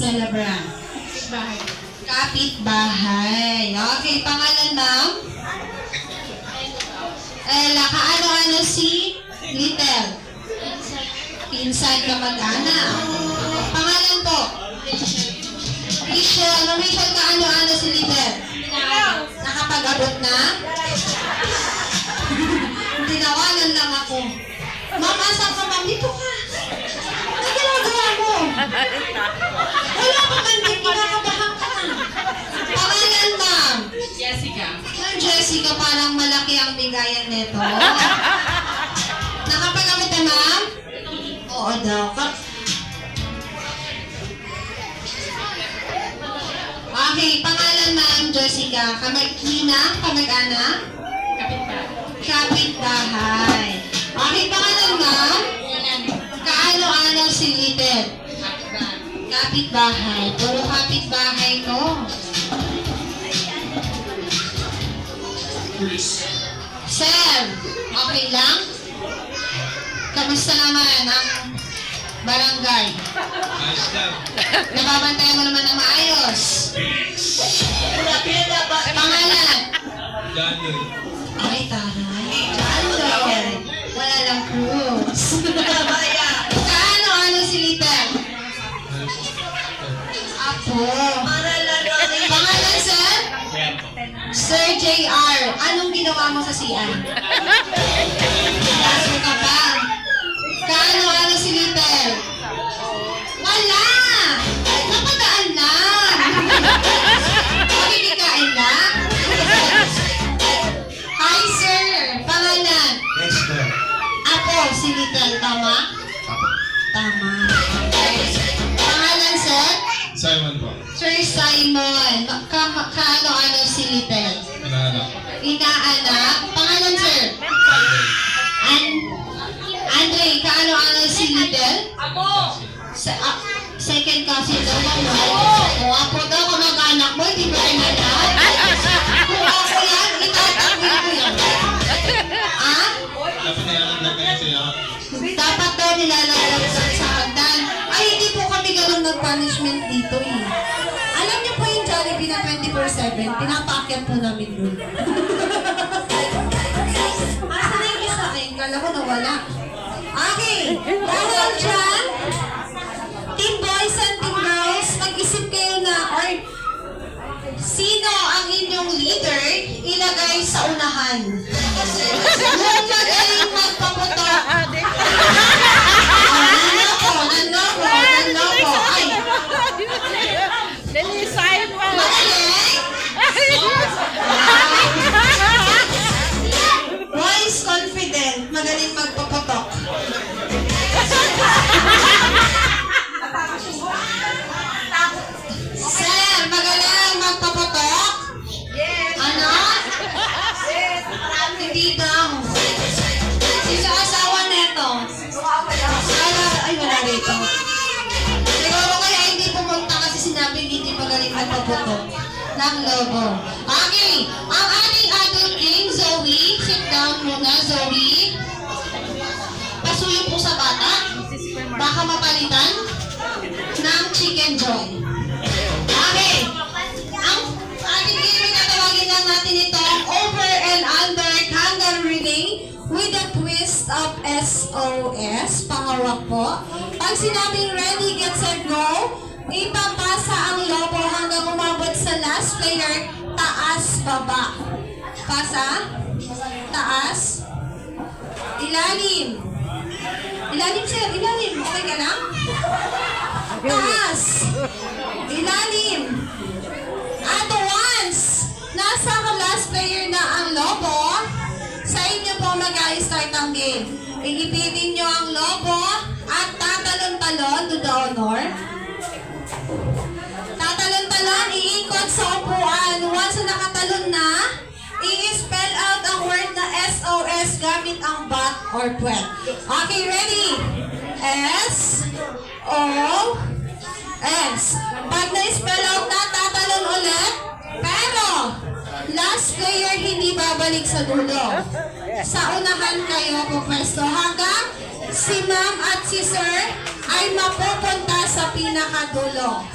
Celebrant. Bahay. Kapitbahay. Okay, pangalan ma'am? Ella, kaano-ano si Little? Pinsan ka mag-anak. Pangalan po? Rachel. Rachel, kaano-ano si Little? Nakapag-abot na? Tinawanan lang ako. Ma'am, asan ka ma'am? Dito ka. Ano ginagawa mo? Wala ka man din, kinakabahan ka na. Pangalan ma'am? Jessica. Ma'am Jessica, parang malaki ang bigayan nito. Nakapag-abot na ma'am? Oo daw. Okay, pangalan ma'am Jessica. Kamag-anak? Kapitbahay. Kapitbahay. Okay, pangalan ma'am? Kaano-ano si Little? Kapitbahay. Kapitbahay. Puro kapitbahay ko. Sir, okay lang? Kamusta naman ang barangay? Ayos lang. Nababantayan mo naman ng maayos. Pangalan? Daniel. Ay, taray. Jando. Wala lang Cruz. Kaano-ano si Little? Apo. Pangalan, sir? Sir JR. Anong ginawa mo sa CR? Kaso ka pa. Kaano-ano si Little? Wala! Napadaan lang. Makikikain lang. Hi, sir. Pangalan? Esther. Ako, si Little. Tama? Tama. Pangalan, sir? Simon po. Sir Simon. Kaano-ano si Little? Inaanak. Inaanak. Pangalan, sir? Andre, kaano-ano si Little? Ako! Second cousin daw mo. O ako daw, kamag-anak mo, hindi ba inanak? Kung ako yan, itatakwil ko yan. Ah? Dapat nilalagdag kayo siya. Dapat daw nilalagdag sa hagdan. Ay, hindi po kami ganun nag-punishment dito eh. Alam niyo po yung Jollibee na 24/7, pinapaakyat po namin dun. Asa na yung isa akin? Kala ko nawala. Okay, dahil dyan, team boys and team girls, mag-isip kayo na, or sino ang inyong leader ilagay sa unahan. Huwag magaling magpaputok. Nanloko. Ay, Nalisahin mo! magaling. Boys confident, magaling magpaputok. Sir, magaling magpaputok? Yes! Ano? Yes! Hindi daw. Sino asawa neto? Ay, wala rito. Siguro kaya hindi pumunta kasi sinabing hindi magaling magpaputok ng logo. Okay, ang ating adult game, Zoe. Sit down muna, Zoe. Pasuyo po sa bata. Baka mapalitan ng Chicken Joy. Okay. Ang ating game, tatawagin lang natin itong over and under candle relay with a twist of SOS. Pahawak po. Pag sinabing ready, get set, go, ipapasa ang lobo hanggang umabot sa last player, taas, baba. Pasa, taas, ilalim. Ilalim, sir, ilalim. Okay ka lang? Taas, ilalim. At once, nasa last player na ang lobo, sa inyo po mag-i-start ang game. Iipitin nyo ang lobo at tatalon-talon to the honor. Tatalon-talon, iikot sa upuan. Once na nakatalon na, i-spell out ang word na SOS gamit ang bat or puwet. Okay, ready? S-O-S. Pag na-spell out na, tatalon ulit. Pero, last player hindi babalik sa dulo. Sa unahan kayo pupwesto hanggang si ma'am at si sir ay mapupunta sa pinakadulo.